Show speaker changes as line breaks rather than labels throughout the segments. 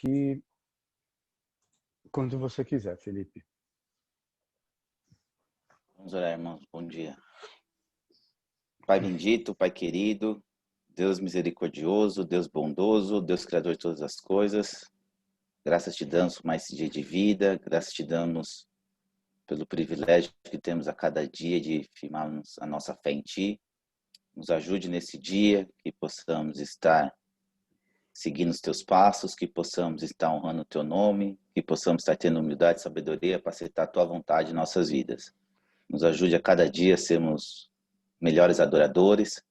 aqui quando você quiser, Felipe.
Vamos orar, irmãos. Bom dia. Pai bendito, Pai querido, Deus misericordioso, Deus bondoso, Deus criador de todas as coisas. Graças te damos por mais esse dia de vida, graças te damos pelo privilégio que temos a cada dia de firmarmos a nossa fé em Ti. Nos ajude nesse dia, que possamos estar seguindo os Teus passos, que possamos estar honrando o Teu nome, que possamos estar tendo humildade e sabedoria para aceitar a Tua vontade em nossas vidas. Nos ajude a cada dia a sermos melhores adoradores.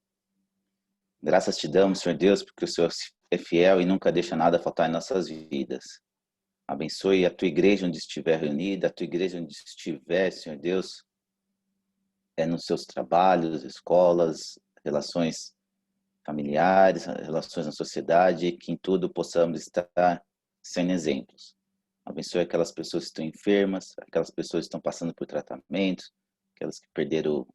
Graças te damos, Senhor Deus, porque o Senhor é fiel e nunca deixa nada faltar em nossas vidas. Abençoe a tua igreja onde estiver reunida, a tua igreja onde estiver, Senhor Deus, nos seus trabalhos, escolas, relações familiares, relações na sociedade, que em tudo possamos estar sendo exemplos. Abençoe aquelas pessoas que estão enfermas, aquelas pessoas que estão passando por tratamentos, aquelas que perderam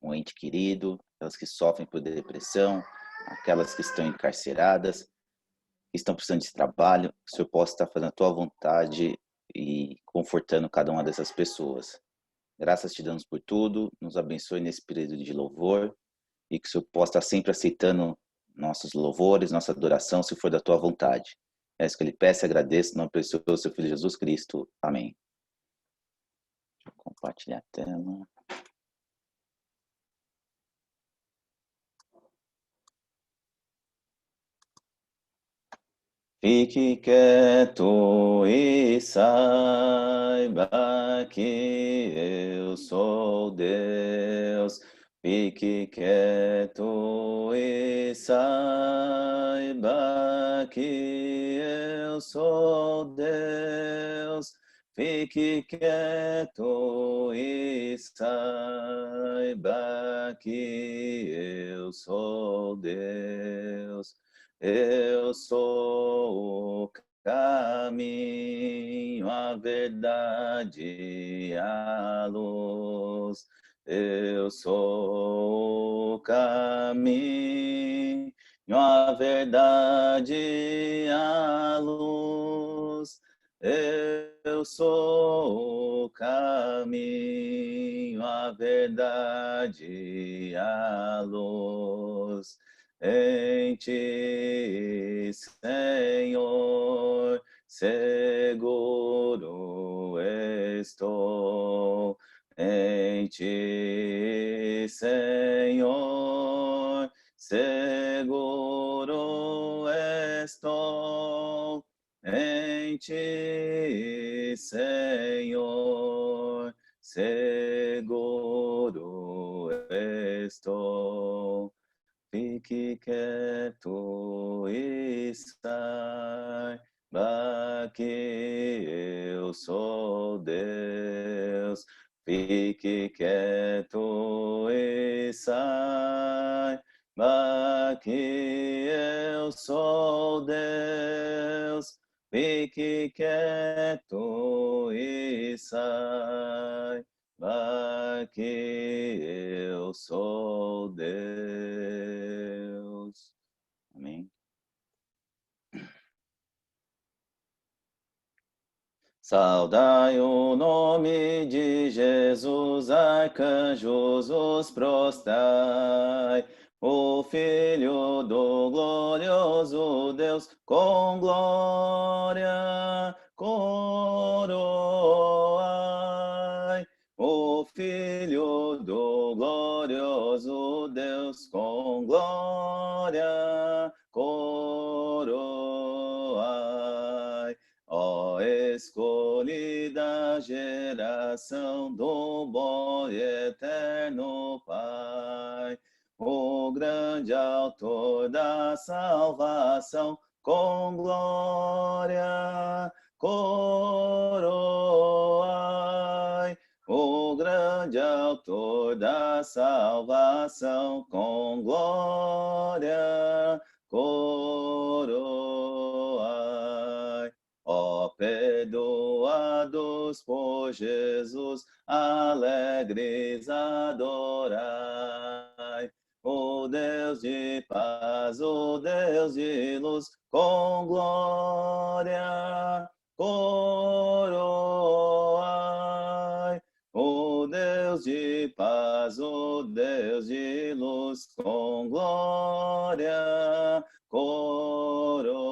um ente querido, aquelas que sofrem por depressão, aquelas que estão encarceradas, que estão precisando de trabalho, que o Senhor possa estar fazendo a tua vontade e confortando cada uma dessas pessoas. Graças te damos por tudo, nos abençoe nesse período de louvor e que o Senhor possa estar sempre aceitando nossos louvores, nossa adoração, se for da tua vontade. É isso que eu lhe peço e agradeço, no nome precioso do seu Filho Jesus Cristo. Amém. Deixa eu compartilhar a tela. Fique quieto e saiba que eu sou Deus. Fique quieto e saiba que eu sou Deus. Fique quieto e saiba que eu sou Deus. Eu sou o caminho, a verdade e a luz. Eu sou o caminho, a verdade e a luz. Eu sou o caminho, a verdade e a luz. Em ti, Senhor, seguro estou. Em ti, Senhor, seguro estou. Em ti, Senhor, seguro estou. Fique quieto e saiba que eu sou Deus. Fique quieto e saiba que eu sou Deus. Fique quieto e saiba que eu sou Deus. Amém. Saudai o nome de Jesus, arcanjos os prostrai. O Filho do glorioso Deus, com glória coroai. O Filho do glorioso Deus, com glória coroai. Ó escolhida geração do bom e eterno Pai, o grande autor da salvação, com glória coroai. O grande autor da salvação, com glória coroai. Ó perdoados por Jesus, alegres adorai. o Deus de paz, o Deus de luz, com glória coroai. O Deus de paz, o Deus de luz, com glória coroai.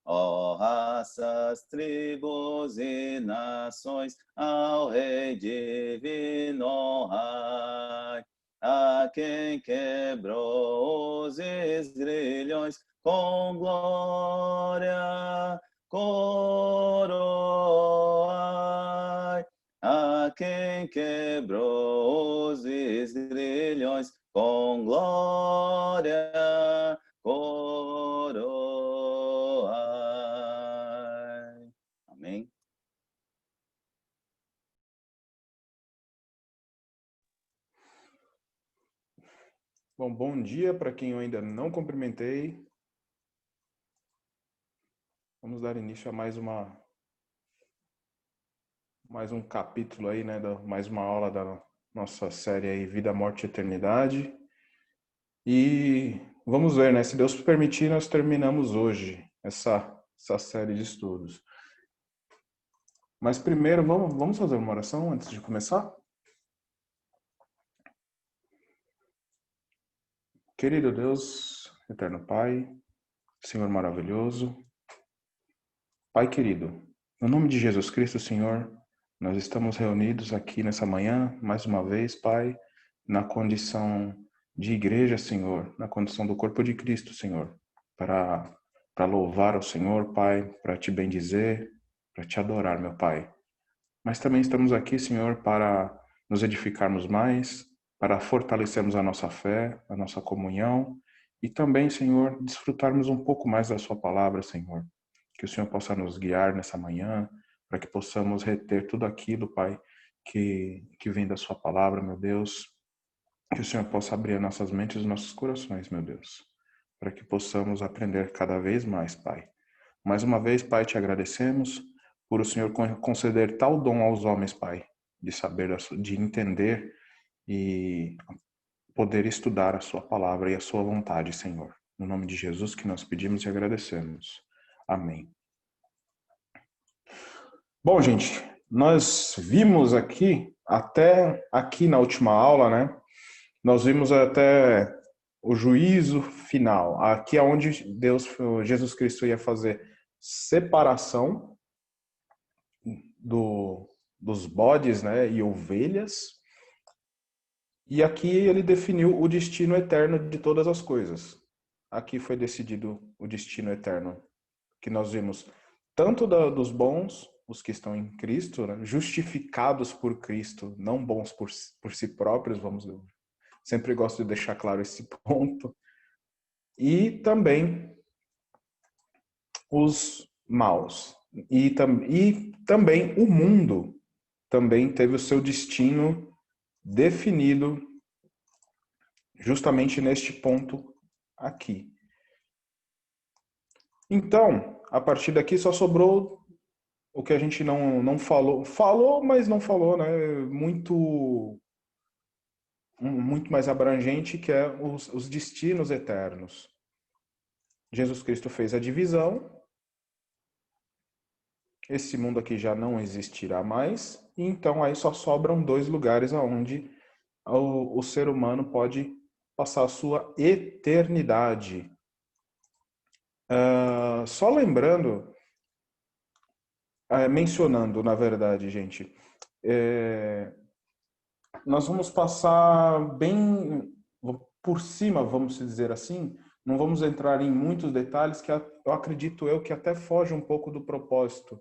Ó raças, tribos e nações, ao Rei divino honrai, a quem quebrou os esgrilhões, com glória coroai, a quem quebrou os esgrilhões, com glória coroai. Amém.
Bom dia para quem eu ainda não cumprimentei. Vamos dar início a mais um capítulo aí, né, mais uma aula da nossa série aí, Vida, Morte e Eternidade. E vamos ver, né, se Deus permitir, nós terminamos hoje essa série de estudos. Mas primeiro, vamos fazer uma oração antes de começar? Querido Deus, eterno Pai, Senhor maravilhoso, Pai querido, no nome de Jesus Cristo, Senhor, nós estamos reunidos aqui nessa manhã, mais uma vez, Pai, na condição de igreja, Senhor, na condição do corpo de Cristo, Senhor, para louvar ao Senhor, Pai, para te bendizer, para te adorar, meu Pai. Mas também estamos aqui, Senhor, para nos edificarmos mais, para fortalecermos a nossa fé, a nossa comunhão e também, Senhor, desfrutarmos um pouco mais da sua palavra, Senhor. Que o Senhor possa nos guiar nessa manhã, para que possamos reter tudo aquilo, Pai, que vem da sua palavra, meu Deus. Que o Senhor possa abrir as nossas mentes e os nossos corações, meu Deus, para que possamos aprender cada vez mais, Pai. Mais uma vez, Pai, te agradecemos por o Senhor conceder tal dom aos homens, Pai, de saber, de entender e poder estudar a sua palavra e a sua vontade, Senhor. No nome de Jesus que nós pedimos e agradecemos. Amém. Bom, gente, nós vimos até aqui na última aula, né? Nós vimos até o juízo final. Aqui é onde Jesus Cristo ia fazer separação dos bodes, né, e ovelhas. E aqui ele definiu o destino eterno de todas as coisas. Aqui foi decidido o destino eterno, que nós vimos tanto dos bons, os que estão em Cristo, né, justificados por Cristo, não bons por si próprios, sempre gosto de deixar claro esse ponto, e também os maus. E também o mundo também teve o seu destino definido justamente neste ponto aqui. Então, a partir daqui só sobrou o que a gente não falou. Falou, mas não falou, né? Muito mais abrangente, que é os destinos eternos. Jesus Cristo fez a divisão. Esse mundo aqui já não existirá mais. E então aí só sobram 2 lugares aonde o ser humano pode passar a sua eternidade. Só lembrando, mencionando, na verdade, gente, nós vamos passar bem por cima, vamos dizer assim, não vamos entrar em muitos detalhes que eu acredito que até foge um pouco do propósito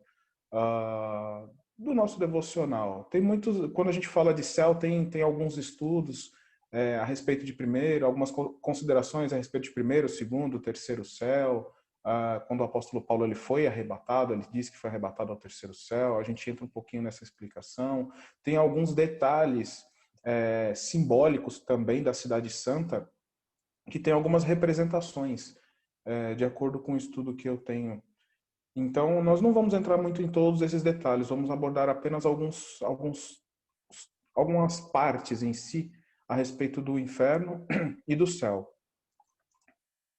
do nosso devocional. Tem muitos, quando a gente fala de céu, tem alguns estudos a respeito de primeiro, algumas considerações a respeito de primeiro, segundo, terceiro céu. Quando o apóstolo Paulo ele foi arrebatado, ele disse que foi arrebatado ao terceiro céu. A gente entra um pouquinho nessa explicação. Tem alguns detalhes simbólicos também da Cidade Santa, que tem algumas representações, de acordo com o estudo que eu tenho. Então, nós não vamos entrar muito em todos esses detalhes, vamos abordar apenas algumas partes em si, a respeito do inferno e do céu.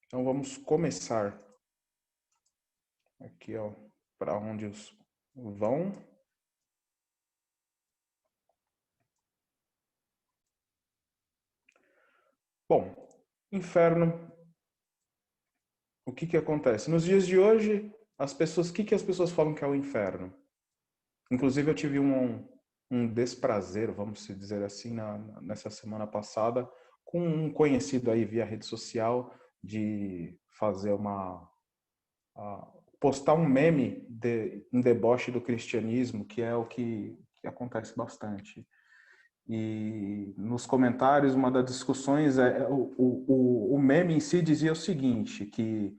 Então vamos começar aqui, ó, para onde os vão. Bom, inferno, o que acontece? Nos dias de hoje, as pessoas, o que as pessoas falam que é o inferno? Inclusive eu tive um desprazer, vamos dizer assim, nessa semana passada, com um conhecido aí via rede social, de fazer postar um meme em deboche do cristianismo, que é o que acontece bastante. E nos comentários, uma das discussões, o meme em si dizia o seguinte, que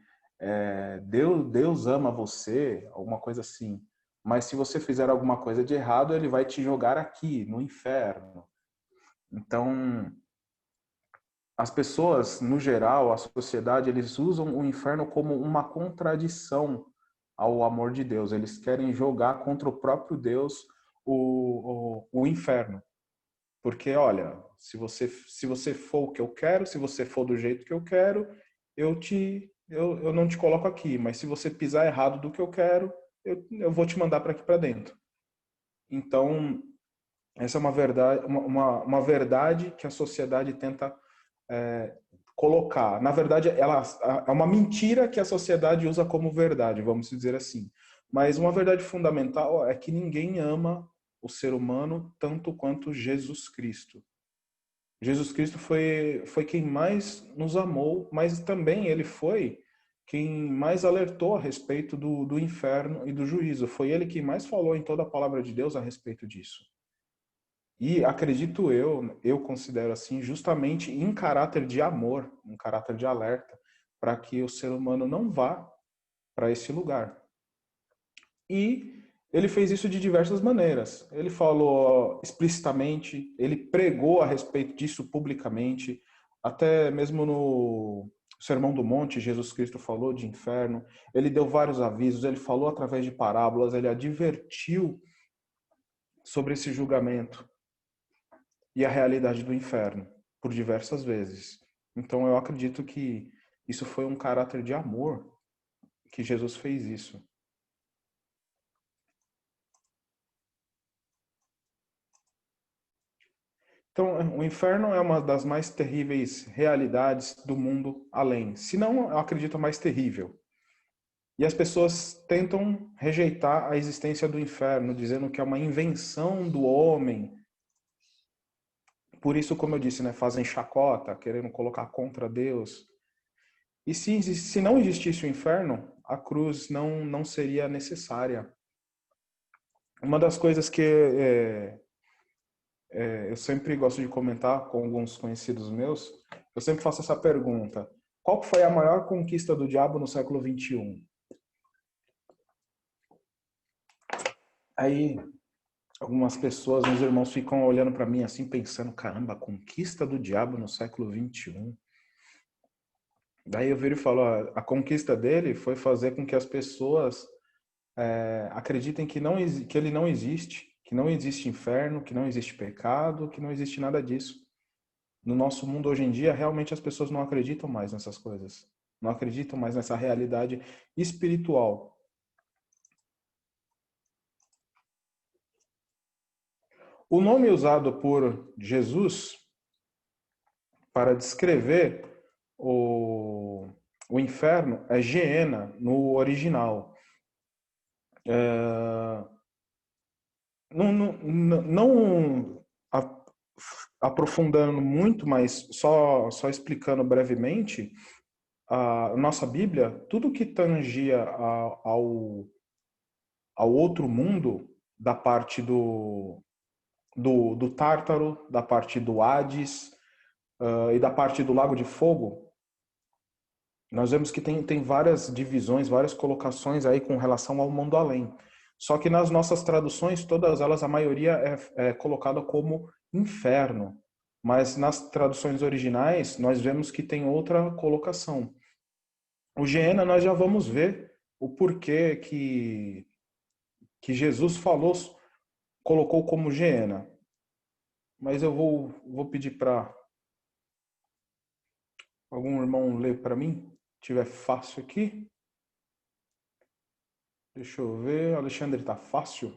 Deus ama você, alguma coisa assim, mas se você fizer alguma coisa de errado, ele vai te jogar aqui, no inferno. Então, as pessoas, no geral, a sociedade, eles usam o inferno como uma contradição ao amor de Deus. Eles querem jogar contra o próprio Deus o inferno. Porque, olha, se você for o que eu quero, se você for do jeito que eu quero, eu não te coloco aqui. Mas se você pisar errado do que eu quero, eu vou te mandar para aqui para dentro. Então, essa é uma verdade que a sociedade tenta colocar. Na verdade, ela é uma mentira que a sociedade usa como verdade, vamos dizer assim. Mas uma verdade fundamental é que ninguém ama o ser humano tanto quanto Jesus Cristo. Jesus Cristo foi quem mais nos amou, mas também ele foi quem mais alertou a respeito do inferno e do juízo. Foi ele quem mais falou em toda a palavra de Deus a respeito disso. E acredito eu considero assim, justamente em caráter de amor, em caráter de alerta, para que o ser humano não vá para esse lugar. E ele fez isso de diversas maneiras. Ele falou explicitamente, ele pregou a respeito disso publicamente, até mesmo no Sermão do Monte, Jesus Cristo falou de inferno, ele deu vários avisos, ele falou através de parábolas, ele advertiu sobre esse julgamento e a realidade do inferno por diversas vezes. Então eu acredito que isso foi um caráter de amor que Jesus fez isso. Então, o inferno é uma das mais terríveis realidades do mundo além. Se não, eu acredito, a mais terrível. E as pessoas tentam rejeitar a existência do inferno, dizendo que é uma invenção do homem. Por isso, como eu disse, né, fazem chacota, querendo colocar contra Deus. E se não existisse o inferno, a cruz não seria necessária. Uma das coisas que eu sempre gosto de comentar com alguns conhecidos meus, eu sempre faço essa pergunta: qual foi a maior conquista do diabo no século XXI? Aí algumas pessoas, meus irmãos, ficam olhando para mim assim, pensando: caramba, a conquista do diabo no século XXI. Daí eu viro e falo: a conquista dele foi fazer com que as pessoas acreditem que ele não existe, que não existe inferno, que não existe pecado, que não existe nada disso. No nosso mundo hoje em dia, realmente as pessoas não acreditam mais nessas coisas. Não acreditam mais nessa realidade espiritual. O nome usado por Jesus para descrever o inferno é Geena, no original. Não aprofundando muito, mas só explicando brevemente, a nossa Bíblia, tudo que tangia ao outro mundo, da parte do Tártaro, da parte do Hades e da parte do Lago de Fogo, nós vemos que tem várias divisões, várias colocações aí com relação ao mundo além. Só que nas nossas traduções, todas elas, a maioria é colocada como inferno. Mas nas traduções originais, nós vemos que tem outra colocação. O Geena, nós já vamos ver o porquê que Jesus colocou como Geena. Mas eu vou pedir para Algum irmão lê para mim? Tiver fácil aqui. Deixa eu ver. Alexandre, tá fácil?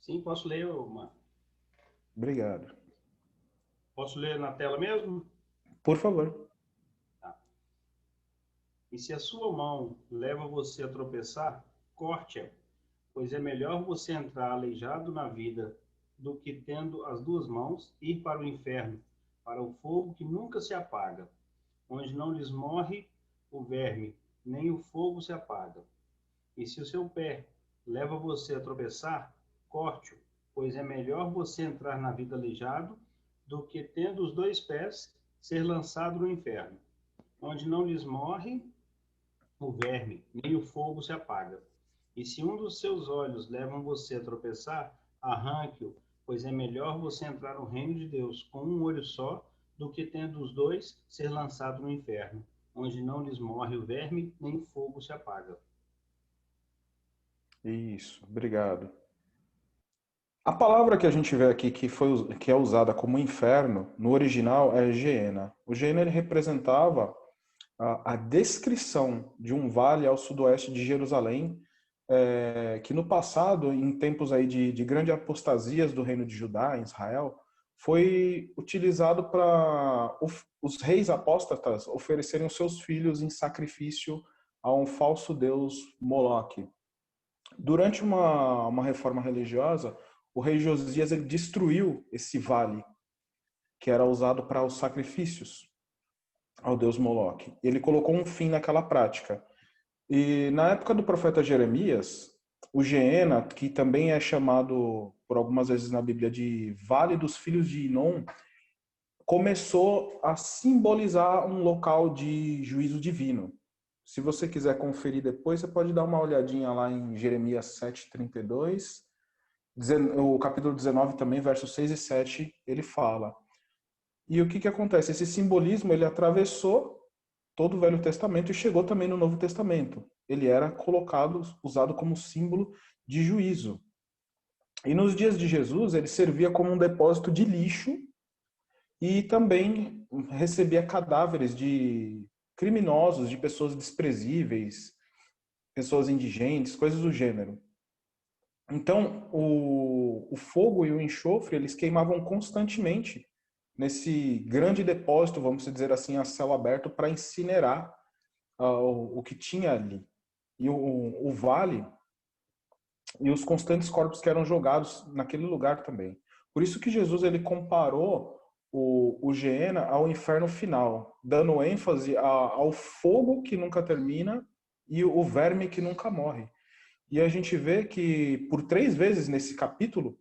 Sim, posso ler, uma...
Obrigado.
Posso ler na tela mesmo?
Por favor.
Tá. E se a sua mão leva você a tropeçar, corte-a, pois é melhor você entrar aleijado na vida do que tendo as duas mãos ir para o inferno, para o fogo que nunca se apaga, onde não lhes morre o verme, nem o fogo se apaga. E se o seu pé leva você a tropeçar, corte-o, pois é melhor você entrar na vida aleijado do que, tendo os dois pés, ser lançado no inferno, onde não lhes morre o verme, nem o fogo se apaga. E se um dos seus olhos levam você a tropeçar, arranque-o, pois é melhor você entrar no reino de Deus com um olho só, do que, tendo os dois, ser lançado no inferno, onde não lhes morre o verme, nem o fogo se apaga.
Isso, obrigado. A palavra que a gente vê aqui que é usada como inferno, no original é Geena. O Geena ele representava a descrição de um vale ao sudoeste de Jerusalém, que no passado, em tempos aí de grande apostasias do reino de Judá, em Israel, foi utilizado para os reis apóstatas oferecerem os seus filhos em sacrifício a um falso deus Moloque. Durante uma reforma religiosa, o rei Josias ele destruiu esse vale que era usado para os sacrifícios ao deus Moloque. Ele colocou um fim naquela prática. E na época do profeta Jeremias, o Geena, que também é chamado por algumas vezes na Bíblia de Vale dos Filhos de Inom, começou a simbolizar um local de juízo divino. Se você quiser conferir depois, você pode dar uma olhadinha lá em Jeremias 7:32. O capítulo 19 também, versos 6 e 7, ele fala. E o que acontece? Esse simbolismo, ele atravessou todo o Velho Testamento e chegou também no Novo Testamento. Ele era colocado, usado como símbolo de juízo. E nos dias de Jesus, ele servia como um depósito de lixo e também recebia cadáveres de criminosos, de pessoas desprezíveis, pessoas indigentes, coisas do gênero. Então, o fogo e o enxofre, eles queimavam constantemente nesse grande depósito, vamos dizer assim, a céu aberto, para incinerar o que tinha ali. E o vale e os constantes corpos que eram jogados naquele lugar também. Por isso que Jesus ele comparou o Geena ao inferno final, dando ênfase ao fogo que nunca termina e o verme que nunca morre. E a gente vê que por 3 vezes nesse capítulo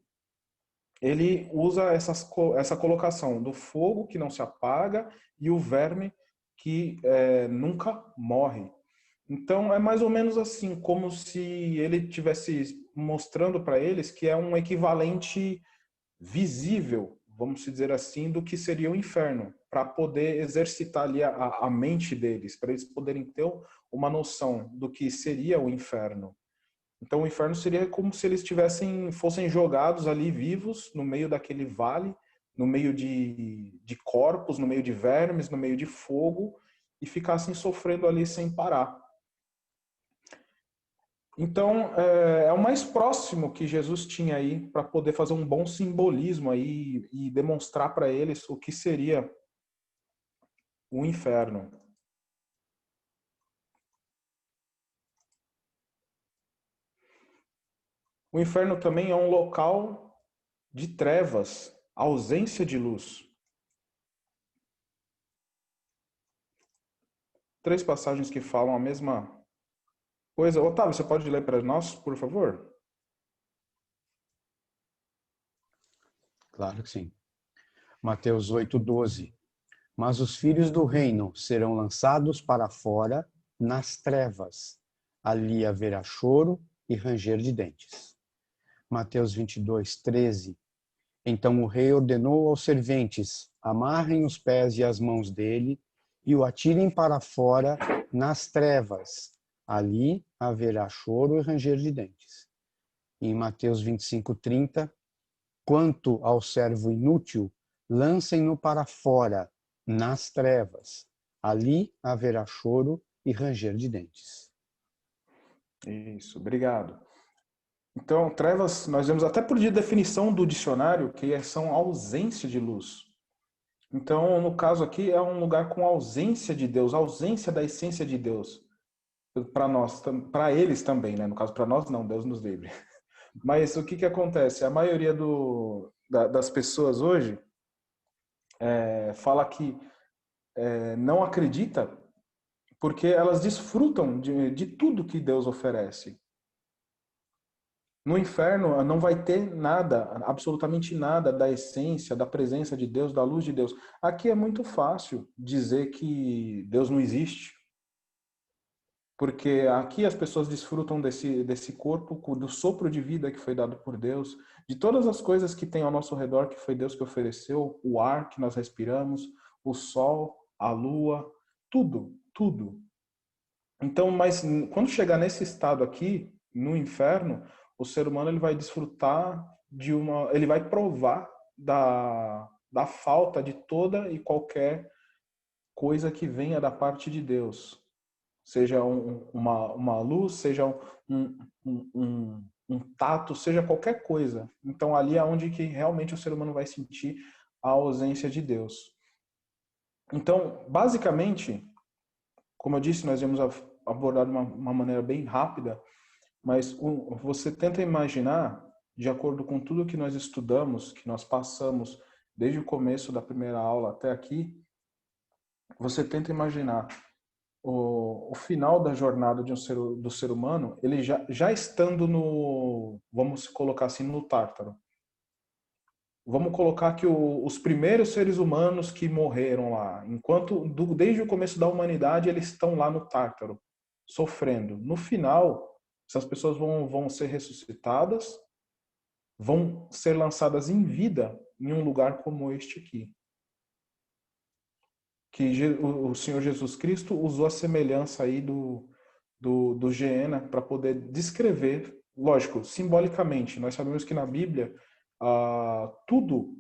ele usa essa colocação do fogo que não se apaga e o verme que nunca morre. Então é mais ou menos assim, como se ele tivesse mostrando para eles que é um equivalente visível, vamos dizer assim, do que seria o inferno, para poder exercitar ali a mente deles, para eles poderem ter uma noção do que seria o inferno. Então o inferno seria como se eles fossem jogados ali vivos no meio daquele vale, no meio de corpos, no meio de vermes, no meio de fogo e ficassem sofrendo ali sem parar. Então é o mais próximo que Jesus tinha aí para poder fazer um bom simbolismo aí e demonstrar para eles o que seria o inferno. O inferno também é um local de trevas, ausência de luz. 3 passagens que falam a mesma coisa. Otávio, você pode ler para nós, por favor?
Claro que sim. Mateus 8:12. Mas os filhos do reino serão lançados para fora nas trevas. Ali haverá choro e ranger de dentes. Mateus 22:13. Então o rei ordenou aos serventes: amarrem os pés e as mãos dele e o atirem para fora nas trevas. Ali haverá choro e ranger de dentes. Em Mateus 25:30, quanto ao servo inútil, lancem-no para fora, nas trevas. Ali haverá choro e ranger de dentes.
Isso, obrigado. Então, trevas, nós vemos até por definição do dicionário que são ausência de luz. Então, no caso aqui, é um lugar com ausência de Deus, ausência da essência de Deus. Para nós, para eles também, né? No caso, para nós não, Deus nos livre. Mas o que acontece? A maioria das pessoas hoje fala que não acredita porque elas desfrutam de tudo que Deus oferece. No inferno não vai ter nada, absolutamente nada da essência, da presença de Deus, da luz de Deus. Aqui é muito fácil dizer que Deus não existe, porque aqui as pessoas desfrutam desse corpo, do sopro de vida que foi dado por Deus, de todas as coisas que tem ao nosso redor que foi Deus que ofereceu, o ar que nós respiramos, o sol, a lua, tudo, tudo. Então, mas quando chegar nesse estado aqui, no inferno, o ser humano ele vai desfrutar ele vai provar da falta de toda e qualquer coisa que venha da parte de Deus. Seja uma luz, seja um tato, seja qualquer coisa. Então ali é onde que realmente o ser humano vai sentir a ausência de Deus. Então, basicamente, como eu disse, nós vamos abordar de uma maneira bem rápida, mas você tenta imaginar, de acordo com tudo que nós estudamos, que nós passamos desde o começo da primeira aula até aqui, você tenta imaginar o final da jornada do ser humano, ele já estando vamos colocar assim, no Tártaro. Vamos colocar que os primeiros seres humanos que morreram lá, desde o começo da humanidade, eles estão lá no Tártaro, sofrendo. No final, essas pessoas vão ser ressuscitadas, vão ser lançadas em vida em um lugar como este aqui. Que o Senhor Jesus Cristo usou a semelhança aí do Geena para poder descrever, lógico, simbolicamente. Nós sabemos que na Bíblia tudo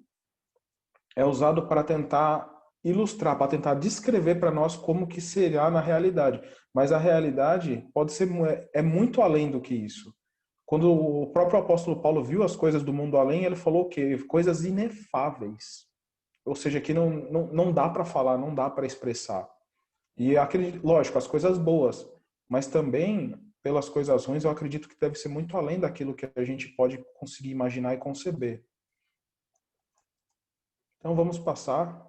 é usado para tentar ilustrar, para tentar descrever para nós como que será na realidade. Mas a realidade pode ser muito além do que isso. Quando o próprio apóstolo Paulo viu as coisas do mundo além, ele falou o quê? Coisas inefáveis. Ou seja, que não dá para falar, não dá para expressar. E lógico, as coisas boas, mas também pelas coisas ruins, eu acredito que deve ser muito além daquilo que a gente pode conseguir imaginar e conceber. Então vamos passar.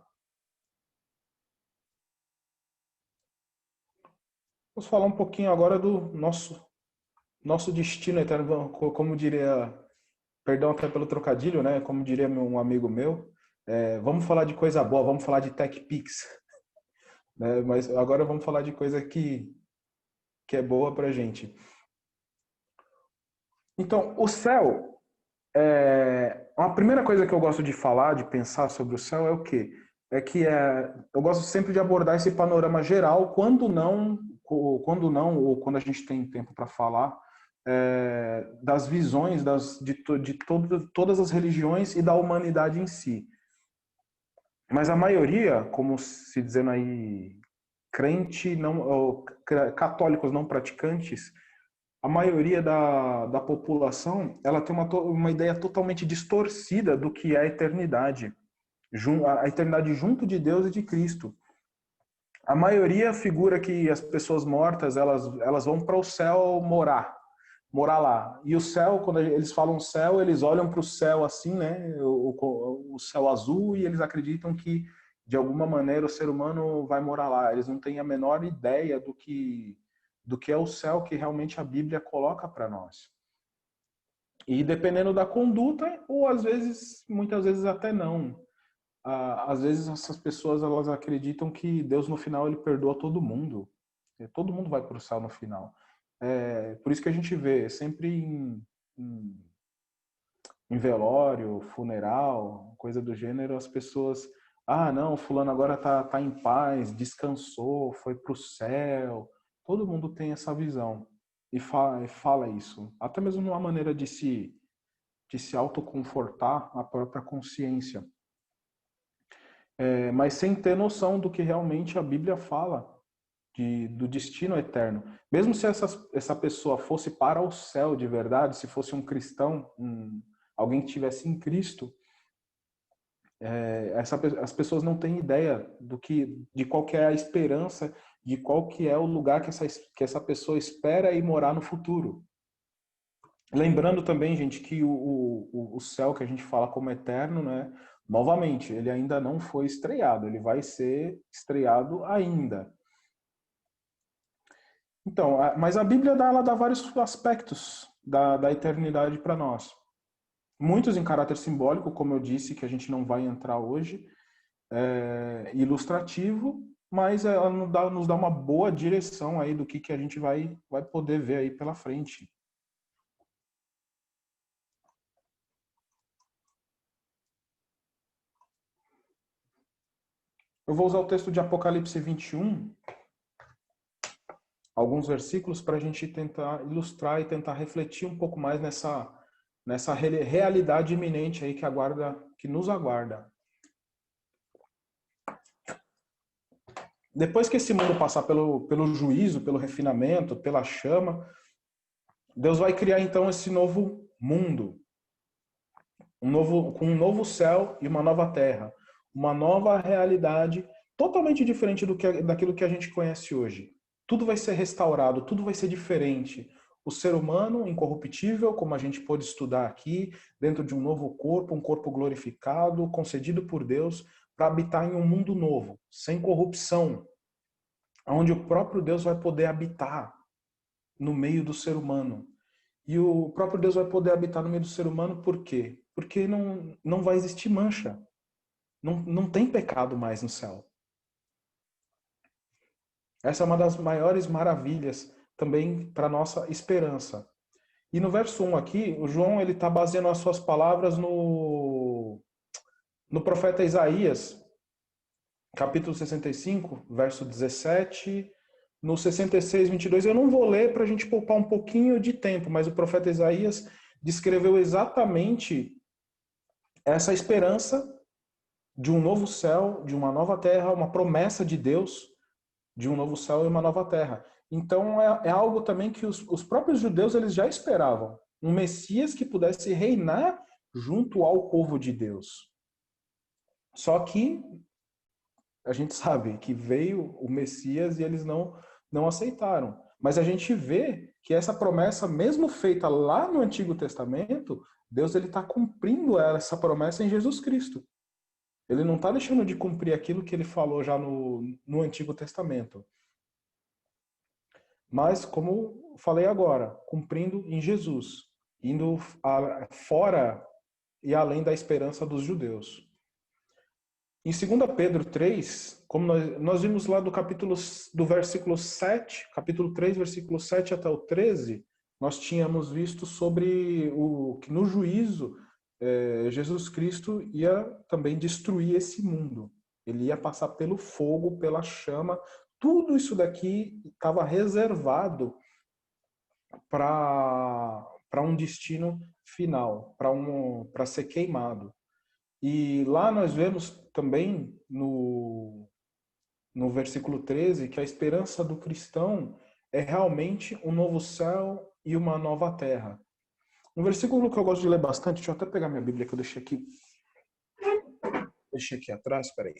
Vamos falar um pouquinho agora do nosso destino eterno, como diria, perdão até pelo trocadilho, né? Como diria um amigo meu, vamos falar de coisa boa, vamos falar de TechPix, né? Mas agora vamos falar de coisa que é boa pra gente. Então, o céu, a primeira coisa que eu gosto de falar, de pensar sobre o céu é o quê? Eu gosto sempre de abordar esse panorama geral, quando não, ou quando a gente tem tempo para falar, das visões de todas as religiões e da humanidade em si. Mas a maioria, como se dizendo aí, católicos não praticantes, a maioria da população ela tem uma ideia totalmente distorcida do que é a eternidade junto de Deus e de Cristo. A maioria figura que as pessoas mortas elas vão para o céu morar lá. E o céu, quando eles falam céu, eles olham para o céu assim, né, o céu azul, e eles acreditam que de alguma maneira o ser humano vai morar lá. Eles não têm a menor ideia do que é o céu que realmente a Bíblia coloca para nós. E dependendo da conduta, ou às vezes, muitas vezes até não. Às vezes essas pessoas elas acreditam que Deus no final ele perdoa todo mundo. Todo mundo vai para o céu no final. Por isso que a gente vê sempre em velório, funeral, coisa do gênero, as pessoas, não, fulano agora tá em paz, descansou, foi para o céu. Todo mundo tem essa visão e fala isso. Até mesmo numa maneira de se autoconfortar a própria consciência. mas sem ter noção do que realmente a Bíblia fala do destino eterno. Mesmo se essa pessoa fosse para o céu de verdade, se fosse um cristão, alguém que estivesse em Cristo, as pessoas não têm ideia de qual que é a esperança, de qual que é o lugar que essa pessoa espera ir morar no futuro. Lembrando também, gente, que o céu que a gente fala como eterno, né? Novamente, ele ainda não foi estreado, ele vai ser estreado ainda. Então, mas a Bíblia ela dá vários aspectos da eternidade para nós. Muitos em caráter simbólico, como eu disse, que a gente não vai entrar hoje, ilustrativo, mas ela nos dá uma boa direção aí do que a gente vai poder ver aí pela frente. Eu vou usar o texto de Apocalipse 21, alguns versículos, para a gente tentar ilustrar e tentar refletir um pouco mais nessa realidade iminente aí que nos aguarda. Depois que esse mundo passar pelo juízo, pelo refinamento, pela chama, Deus vai criar então esse novo mundo, com um novo céu e uma nova terra, uma nova realidade totalmente diferente daquilo que a gente conhece hoje. Tudo vai ser restaurado, tudo vai ser diferente. O ser humano incorruptível, como a gente pôde estudar aqui, dentro de um novo corpo, um corpo glorificado, concedido por Deus, para habitar em um mundo novo, sem corrupção, onde o próprio Deus vai poder habitar no meio do ser humano. E o próprio Deus vai poder habitar no meio do ser humano por quê? Porque não vai existir mancha. Não tem pecado mais no céu. Essa é uma das maiores maravilhas também para nossa esperança. E no verso 1 aqui, o João ele está baseando as suas palavras no profeta Isaías, capítulo 65, verso 17, no 66, 22. Eu não vou ler para a gente poupar um pouquinho de tempo, mas o profeta Isaías descreveu exatamente essa esperança de um novo céu, de uma nova terra, uma promessa de Deus de um novo céu e uma nova terra. Então é algo também que os próprios judeus eles já esperavam. Um Messias que pudesse reinar junto ao povo de Deus. Só que a gente sabe que veio o Messias e eles não aceitaram. Mas a gente vê que essa promessa, mesmo feita lá no Antigo Testamento, Deus está cumprindo essa promessa em Jesus Cristo. Ele não está deixando de cumprir aquilo que ele falou já no Antigo Testamento. Mas, como falei agora, cumprindo em Jesus, indo fora e além da esperança dos judeus. Em 2 Pedro 3, como nós vimos lá do versículo 7, capítulo 3, versículo 7 até o 13, nós tínhamos visto sobre que no juízo Jesus Cristo ia também destruir esse mundo. Ele ia passar pelo fogo, pela chama. Tudo isso daqui estava reservado para um destino final, para ser queimado. E lá nós vemos também no versículo 13 que a esperança do cristão é realmente um novo céu e uma nova terra. Um versículo que eu gosto de ler bastante, deixa eu até pegar minha Bíblia que eu deixei aqui atrás, peraí.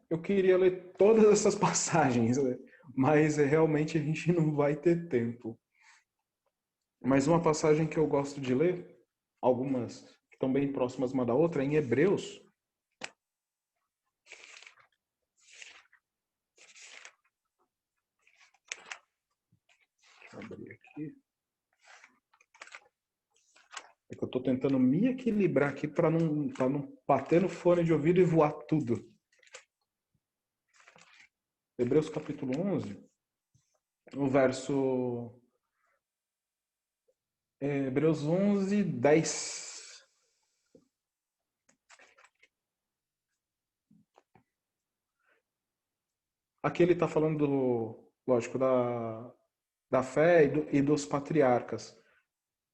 Eu queria ler todas essas passagens, mas realmente a gente não vai ter tempo. Mas uma passagem que eu gosto de ler, algumas que estão bem próximas uma da outra, é em Hebreus. Deixa eu abrir aqui. É que eu estou tentando me equilibrar aqui para não bater no fone de ouvido e voar tudo. Hebreus capítulo 11. o verso Hebreus 11, 10. Aqui ele está falando, lógico, da fé e dos patriarcas.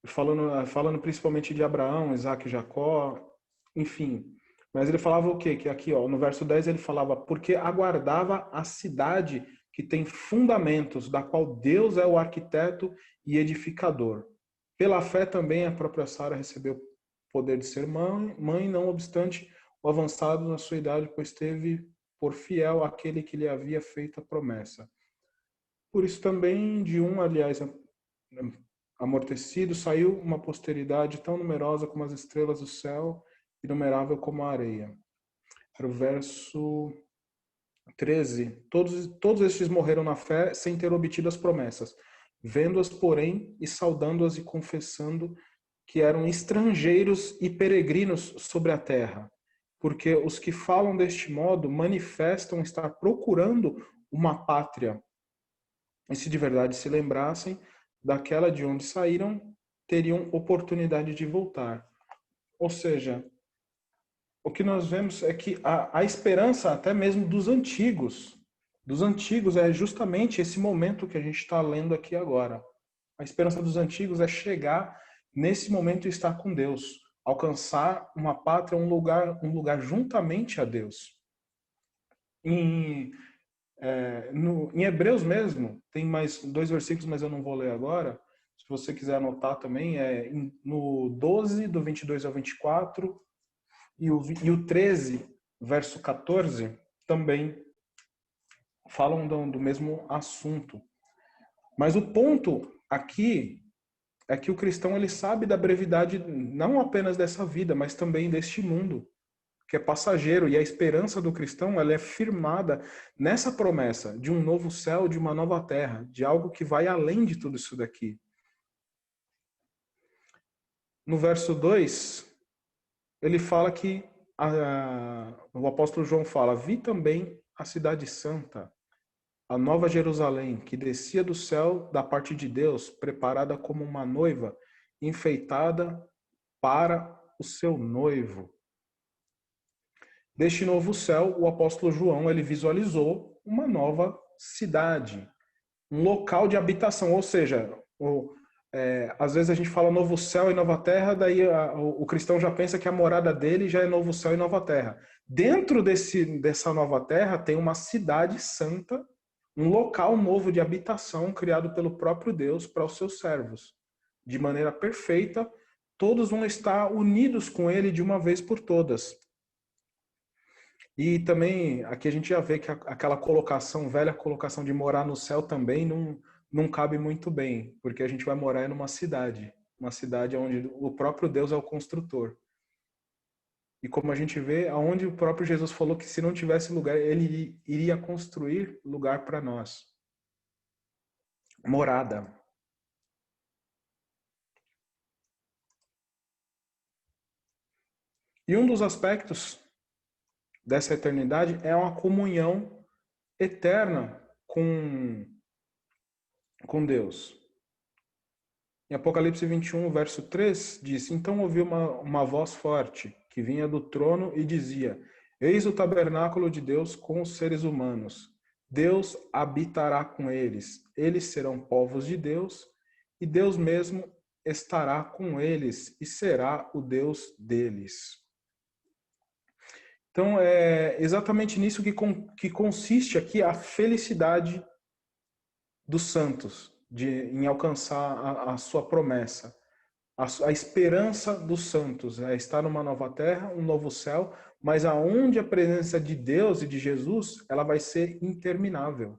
Falando principalmente de Abraão, Isaac e Jacó, enfim. Mas ele falava o quê? Que aqui, ó, no verso 10 ele falava, porque aguardava a cidade que tem fundamentos, da qual Deus é o arquiteto e edificador. Pela fé também a própria Sara recebeu o poder de ser mãe, não obstante o avançado na sua idade, pois teve por fiel aquele que lhe havia feito a promessa. Por isso também de aliás, amortecido, saiu uma posteridade tão numerosa como as estrelas do céu, inumerável como a areia. Era o verso 13. Todos estes morreram na fé sem ter obtido as promessas, vendo-as, porém, e saudando-as e confessando que eram estrangeiros e peregrinos sobre a terra. Porque os que falam deste modo manifestam estar procurando uma pátria. E se de verdade se lembrassem daquela de onde saíram, teriam oportunidade de voltar. Ou seja, o que nós vemos é que a esperança até mesmo dos antigos é justamente esse momento que a gente está lendo aqui agora. A esperança dos antigos é chegar nesse momento e estar com Deus, alcançar uma pátria, um lugar juntamente a Deus. Em Hebreus mesmo, tem mais 2 versículos, mas eu não vou ler agora. Se você quiser anotar também, no 12, do 22 ao 24, e o 13, verso 14, também falam do mesmo assunto. Mas o ponto aqui é que o cristão ele sabe da brevidade não apenas dessa vida, mas também deste mundo, que é passageiro, e a esperança do cristão ela é firmada nessa promessa de um novo céu, de uma nova terra, de algo que vai além de tudo isso daqui. No verso 2, ele fala que o apóstolo João fala, vi também a cidade santa, a nova Jerusalém, que descia do céu da parte de Deus, preparada como uma noiva, enfeitada para o seu noivo. Deste novo céu, o apóstolo João ele visualizou uma nova cidade, um local de habitação, ou seja, às vezes a gente fala novo céu e nova terra, daí o cristão já pensa que a morada dele já é novo céu e nova terra. Dentro dessa nova terra tem uma cidade santa, um local novo de habitação criado pelo próprio Deus para os seus servos. De maneira perfeita, todos vão estar unidos com ele de uma vez por todas. E também aqui a gente já vê que aquela velha colocação de morar no céu também não cabe muito bem, porque a gente vai morar numa cidade onde o próprio Deus é o construtor. E como a gente vê, aonde o próprio Jesus falou que se não tivesse lugar, ele iria construir lugar para nós. Morada. E um dos aspectos dessa eternidade é uma comunhão eterna com Deus. Em Apocalipse 21, verso 3, diz, então ouvi uma voz forte que vinha do trono e dizia, eis o tabernáculo de Deus com os seres humanos. Deus habitará com eles. Eles serão povos de Deus e Deus mesmo estará com eles e será o Deus deles. Então, é exatamente nisso que consiste aqui a felicidade dos santos, em alcançar a sua promessa. A esperança dos santos é estar numa nova terra, um novo céu, mas aonde a presença de Deus e de Jesus, ela vai ser interminável.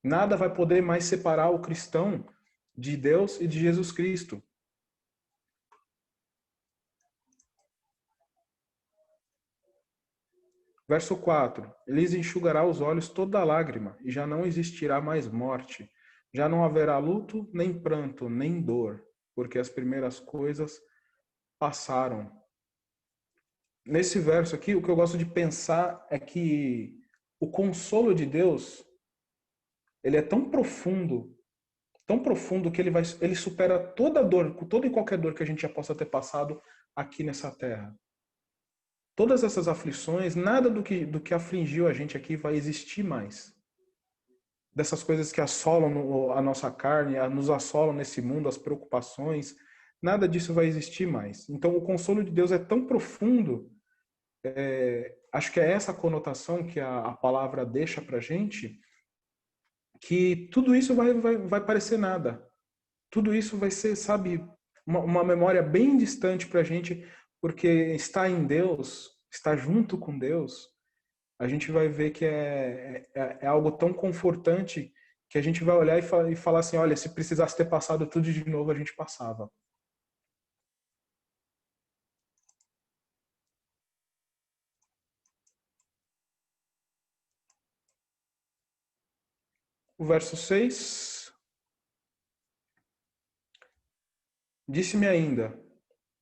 Nada vai poder mais separar o cristão de Deus e de Jesus Cristo. Verso 4. Lhes enxugará os olhos toda lágrima, e já não existirá mais morte. Já não haverá luto, nem pranto, nem dor, porque as primeiras coisas passaram. Nesse verso aqui, o que eu gosto de pensar é que o consolo de Deus ele é tão profundo que ele supera toda dor, toda e qualquer dor que a gente já possa ter passado aqui nessa terra. Todas essas aflições, nada do que afligiu a gente aqui vai existir mais. Dessas coisas que assolam a nossa carne, nos assolam nesse mundo, as preocupações, nada disso vai existir mais. Então, o consolo de Deus é tão profundo, acho que é essa conotação que a palavra deixa pra gente, que tudo isso vai parecer nada. Tudo isso vai ser, sabe, uma memória bem distante pra gente, porque estar em Deus, estar junto com Deus, a gente vai ver que é algo tão confortante que a gente vai olhar e falar assim, olha, se precisasse ter passado tudo de novo, a gente passava. O verso 6. Disse-me ainda,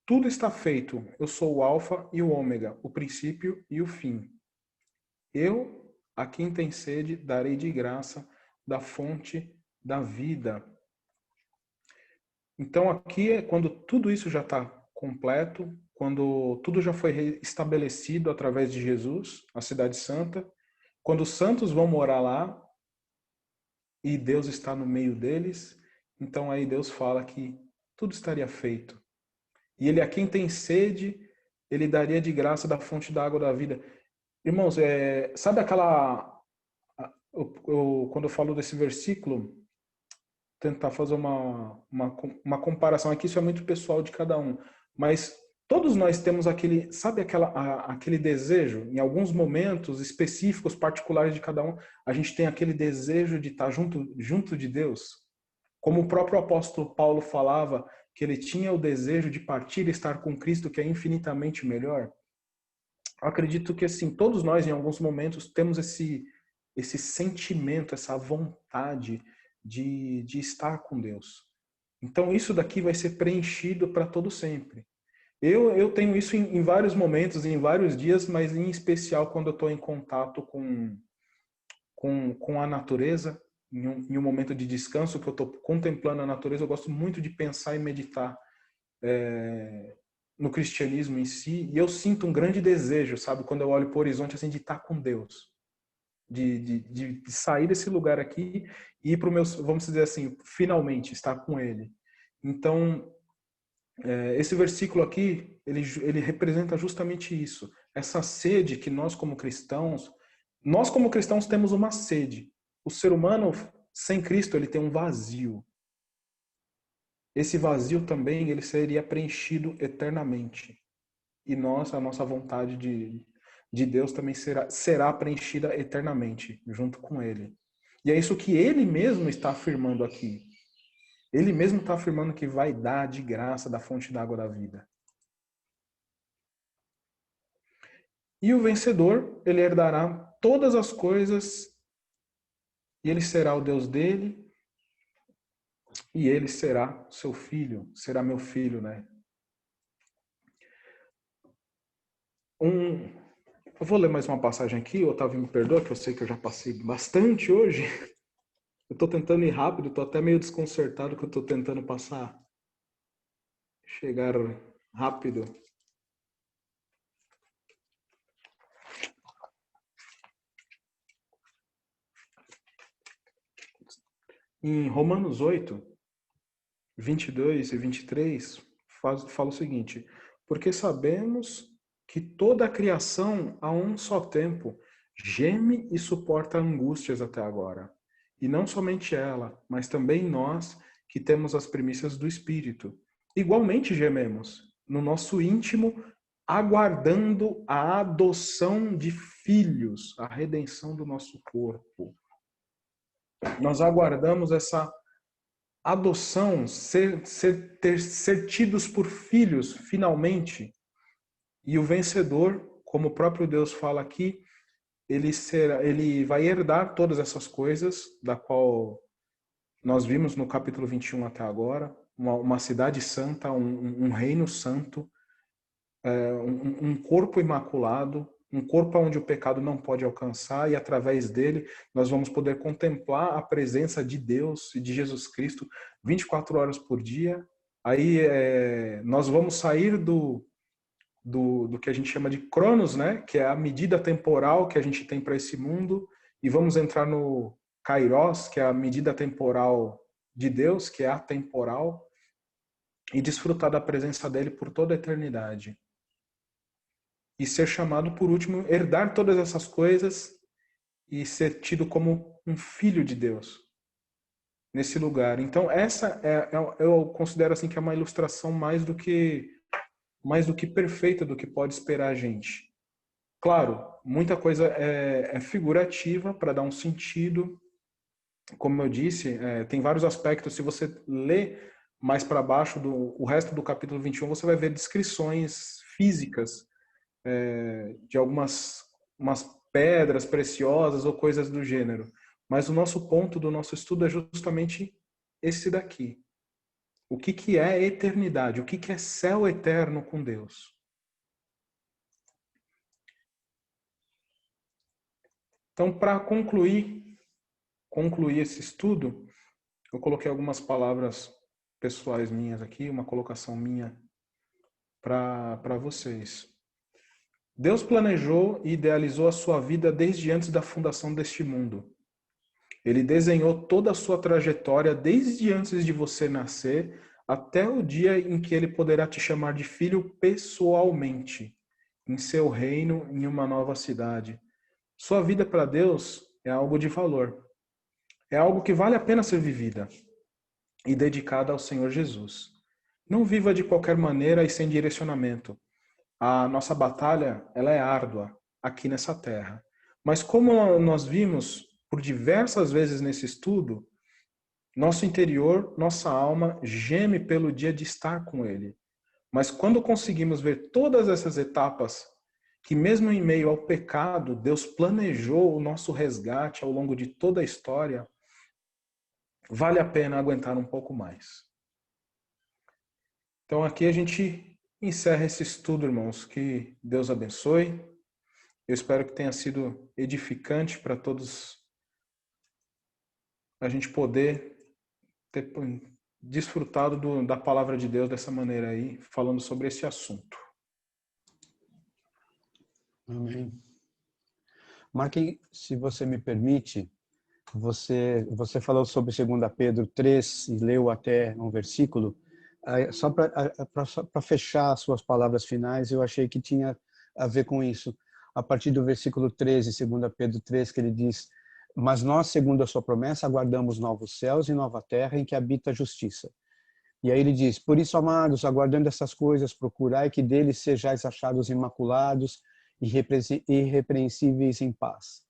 tudo está feito, eu sou o alfa e o ômega, o princípio e o fim. Eu, a quem tem sede, darei de graça da fonte da vida. Então aqui é quando tudo isso já está completo, quando tudo já foi estabelecido através de Jesus, a cidade santa, quando os santos vão morar lá e Deus está no meio deles, então aí Deus fala que tudo estaria feito. E ele a quem tem sede, ele daria de graça da fonte da água da vida. Irmãos, sabe aquela... quando eu falo desse versículo, tentar fazer uma comparação aqui, isso é muito pessoal de cada um, mas todos nós temos aquele, sabe aquele desejo, em alguns momentos específicos, particulares de cada um, a gente tem aquele desejo de estar junto de Deus, como o próprio apóstolo Paulo falava, que ele tinha o desejo de partir e estar com Cristo, que é infinitamente melhor. Eu acredito que assim, todos nós em alguns momentos temos esse sentimento, essa vontade de estar com Deus. Então isso daqui vai ser preenchido para todo sempre. Eu tenho isso em vários momentos, em vários dias, mas em especial quando eu estou em contato com a natureza, em um momento de descanso que eu estou contemplando a natureza, eu gosto muito de pensar e meditar no cristianismo em si, e eu sinto um grande desejo, sabe, quando eu olho para o horizonte, assim, de estar com Deus. De sair desse lugar aqui e ir para o meu, vamos dizer assim, finalmente estar com Ele. Então, esse versículo aqui, ele representa justamente isso. Essa sede que nós como cristãos temos uma sede. O ser humano, sem Cristo, ele tem um vazio. Esse vazio também, ele seria preenchido eternamente. E a nossa vontade de Deus também será preenchida eternamente, junto com Ele. E é isso que Ele mesmo está afirmando aqui. Ele mesmo está afirmando que vai dar de graça da fonte da água da vida. E o vencedor, ele herdará todas as coisas, e ele será o Deus dele, e ele será seu filho, será meu filho, né? Eu vou ler mais uma passagem aqui, Otávio me perdoa, que eu sei que eu já passei bastante hoje. Eu estou tentando ir rápido, estou até meio desconcertado que eu estou tentando chegar rápido. Em Romanos 8, 22 e 23, fala o seguinte: porque sabemos que toda a criação a um só tempo geme e suporta angústias até agora. E não somente ela, mas também nós que temos as primícias do Espírito. Igualmente gememos no nosso íntimo, aguardando a adoção de filhos, a redenção do nosso corpo. Nós aguardamos essa adoção, ser tidos por filhos, finalmente. E o vencedor, como o próprio Deus fala aqui, ele vai herdar todas essas coisas, da qual nós vimos no capítulo 21 até agora, uma cidade santa, um reino santo, um corpo imaculado, um corpo onde o pecado não pode alcançar, e através dele nós vamos poder contemplar a presença de Deus e de Jesus Cristo 24 horas por dia. Aí nós vamos sair do que a gente chama de Cronos, né? Que é a medida temporal que a gente tem para esse mundo, e vamos entrar no Kairos, que é a medida temporal de Deus, que é atemporal, e desfrutar da presença dele por toda a eternidade. E ser chamado, por último, herdar todas essas coisas e ser tido como um filho de Deus nesse lugar. Então essa eu considero assim que é uma ilustração mais do que perfeita do que pode esperar a gente. Claro, muita coisa é figurativa para dar um sentido. Como eu disse, tem vários aspectos. Se você ler mais para baixo o resto do capítulo 21, você vai ver descrições físicas de algumas pedras preciosas ou coisas do gênero. Mas o nosso ponto do nosso estudo é justamente esse daqui. O que é eternidade? O que é céu eterno com Deus? Então, para concluir esse estudo, eu coloquei algumas palavras pessoais minhas aqui, uma colocação minha para vocês. Deus planejou e idealizou a sua vida desde antes da fundação deste mundo. Ele desenhou toda a sua trajetória desde antes de você nascer até o dia em que ele poderá te chamar de filho pessoalmente, em seu reino, em uma nova cidade. Sua vida para Deus é algo de valor. É algo que vale a pena ser vivida e dedicada ao Senhor Jesus. Não viva de qualquer maneira e sem direcionamento. A nossa batalha, ela é árdua aqui nessa terra. Mas como nós vimos por diversas vezes nesse estudo, nosso interior, nossa alma geme pelo dia de estar com Ele. Mas quando conseguimos ver todas essas etapas, que mesmo em meio ao pecado, Deus planejou o nosso resgate ao longo de toda a história, vale a pena aguentar um pouco mais. Então aqui a gente encerra esse estudo, irmãos. Que Deus abençoe. Eu espero que tenha sido edificante para todos a gente poder ter desfrutado da palavra de Deus dessa maneira aí, falando sobre esse assunto.
Amém. Marquem, se você me permite, você falou sobre 2 Pedro 3 e leu até um versículo. Só para fechar as suas palavras finais, eu achei que tinha a ver com isso. A partir do versículo 13, 2 Pedro 3, que ele diz: mas nós, segundo a sua promessa, aguardamos novos céus e nova terra em que habita a justiça. E aí ele diz: por isso, amados, aguardando essas coisas, procurai que deles sejais achados imaculados e irrepreensíveis em paz.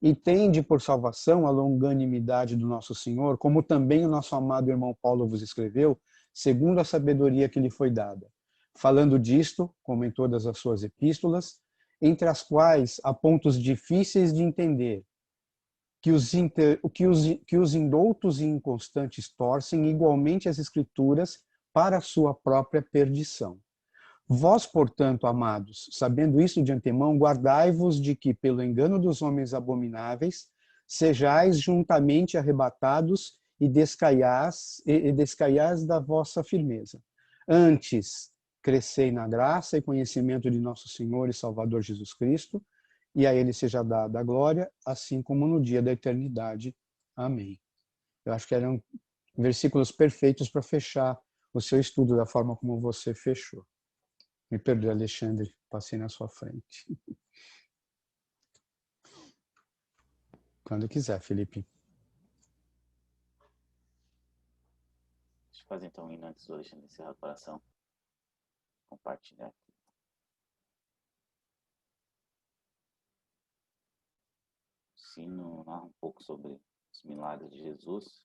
E tende por salvação a longanimidade do nosso Senhor, como também o nosso amado irmão Paulo vos escreveu, segundo a sabedoria que lhe foi dada. Falando disto, como em todas as suas epístolas, entre as quais há pontos difíceis de entender, que os indoutos e inconstantes torcem igualmente as Escrituras para a sua própria perdição. Vós, portanto, amados, sabendo isso de antemão, guardai-vos de que, pelo engano dos homens abomináveis, sejais juntamente arrebatados e descaiais da vossa firmeza. Antes, crescei na graça e conhecimento de nosso Senhor e Salvador Jesus Cristo, e a Ele seja dada a glória, assim como no dia da eternidade. Amém. Eu acho que eram versículos perfeitos para fechar o seu estudo da forma como você fechou. Me perdoe, Alexandre, passei na sua frente. Quando quiser, Felipe.
Deixa eu fazer então um hino antes do Alexandre encerrar a oração. Compartilhar aqui. O sino narra um pouco sobre os milagres de Jesus,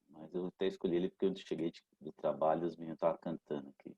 mas eu até escolhi ele porque eu cheguei do trabalho e os meninos estavam cantando aqui.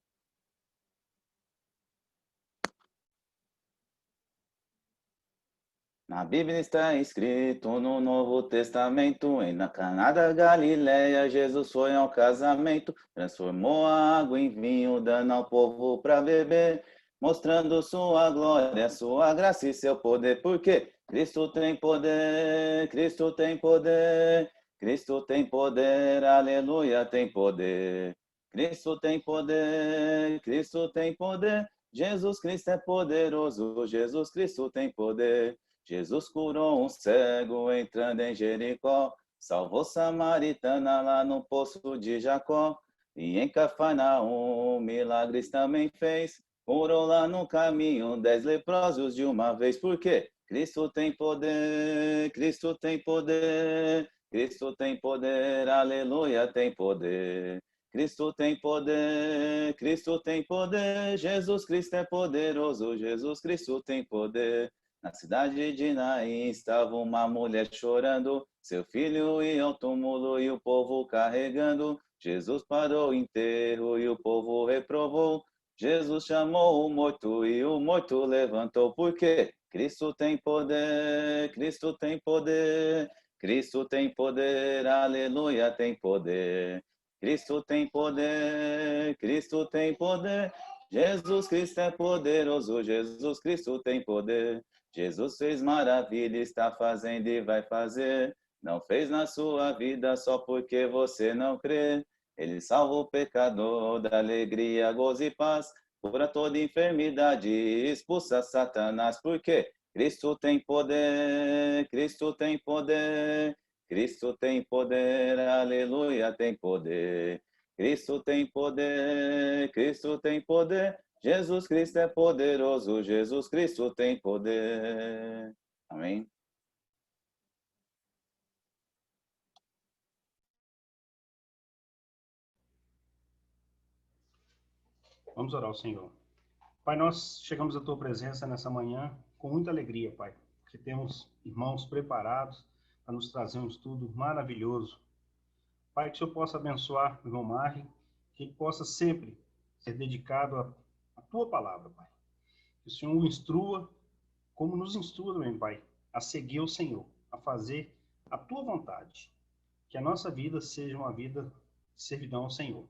Na Bíblia está escrito no Novo Testamento, em Caná da Galileia, Jesus foi ao casamento, transformou a água em vinho, dando ao povo para beber. mostrando sua glória, sua graça e seu poder, porque Cristo tem poder, Cristo tem poder, Cristo tem poder, aleluia, tem poder. Cristo tem poder, Cristo tem poder, Jesus Cristo é poderoso, Jesus Cristo tem poder. Jesus curou um cego entrando em Jericó, salvou Samaritana lá no poço de Jacó, e em Cafarnaum milagres também fez, curou lá no caminho 10 leprosos de uma vez, porque Cristo tem poder, Cristo tem poder, Cristo tem poder, aleluia, tem poder. Cristo tem poder, Cristo tem poder, Jesus Cristo é poderoso, Jesus Cristo tem poder. Na cidade de Naim estava uma mulher chorando, seu filho ia ao túmulo e o povo carregando. Jesus parou o enterro e o povo reprovou. Jesus chamou o morto e o morto levantou, porque Cristo tem poder, Cristo tem poder, Cristo tem poder, aleluia, tem poder. Cristo tem poder, Cristo tem poder, Jesus Cristo é poderoso, Jesus Cristo tem poder. Jesus fez maravilha, está fazendo e vai fazer. Não fez na sua vida só porque você não crê. Ele salva o pecador da alegria, gozo e paz. Cura toda enfermidade, expulsa Satanás, porque Cristo tem poder, Cristo tem poder. Cristo tem poder, aleluia, tem poder. Cristo tem poder, Cristo tem poder. Jesus Cristo é poderoso, Jesus Cristo tem poder. Amém.
Vamos orar ao Senhor. Pai, nós chegamos à Tua presença nessa manhã com muita alegria, Pai, porque temos irmãos preparados para nos trazer um estudo maravilhoso. Pai, que o Senhor possa abençoar o irmão Marley, que ele possa sempre ser dedicado à Tua palavra, Pai. Que o Senhor o instrua, como nos instrua também, Pai, a seguir o Senhor, a fazer a Tua vontade. Que a nossa vida seja uma vida de servidão ao Senhor.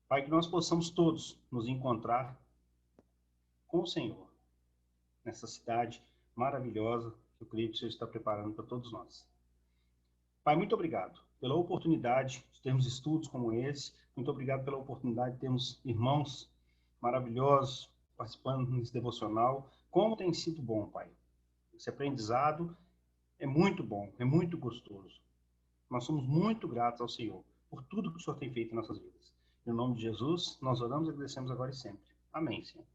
Pai, que nós possamos todos nos encontrar com o Senhor, nessa cidade maravilhosa que eu creio que o Senhor está preparando para todos nós. Pai, muito obrigado pela oportunidade de termos estudos como esse, muito obrigado pela oportunidade de termos irmãos maravilhosos participando desse devocional. Como tem sido bom, Pai. Esse aprendizado é muito bom, é muito gostoso. Nós somos muito gratos ao Senhor por tudo que o Senhor tem feito em nossas vidas. Em nome de Jesus, nós oramos e agradecemos agora e sempre. Amém, Senhor.